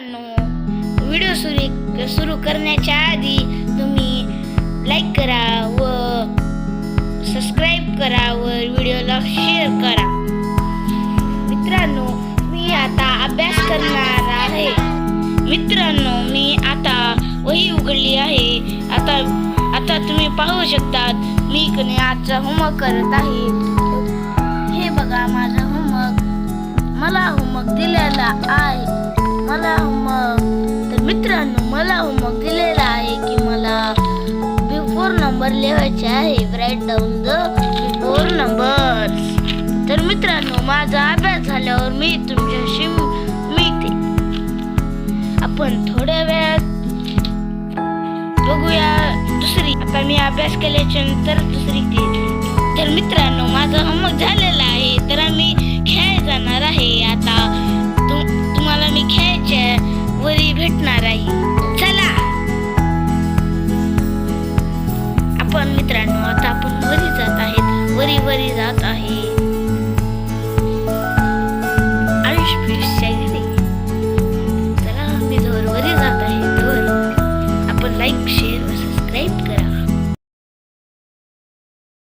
मित्रांनो, व्हिडिओ सुरू करण्याच्या आधी तुम्ही लाईक करा व सबस्क्राईब करा व व्हिडिओला शेअर करा. मित्रांनो, मी आता अभ्यास करणार आहे. मित्रांनो, मी आता वही उघडली आहे. आता तुम्ही पाहू शकतात मी आजचा होमवर्क करत आहे. हे बघा माझा होमवर्क. मला होमवर्क दिलेला आहे. मित्रांनो, मला होमवर्क दिलेला आहे की मला बिफोर नंबर लिहायचे आहे. Write down the before numbers. तर मित्रांनो, माझा अभ्यास झाल्यावर मी तुमच्याशी मिळते. आपण थोड्या वेळात बघूया दुसरी. आता मी अभ्यास केल्याच्या नंतर दुसरी तर मित्रांनो, माझा होमवर्क झालेला आहे. तर आम्ही खेळायला जाणार आहे. आता तुम्हाला मी खेळायच्या वरी भेटणार आहे. चला आपण मित्रांनो, आता आपण वरी जात आहे. वरी जात आहे.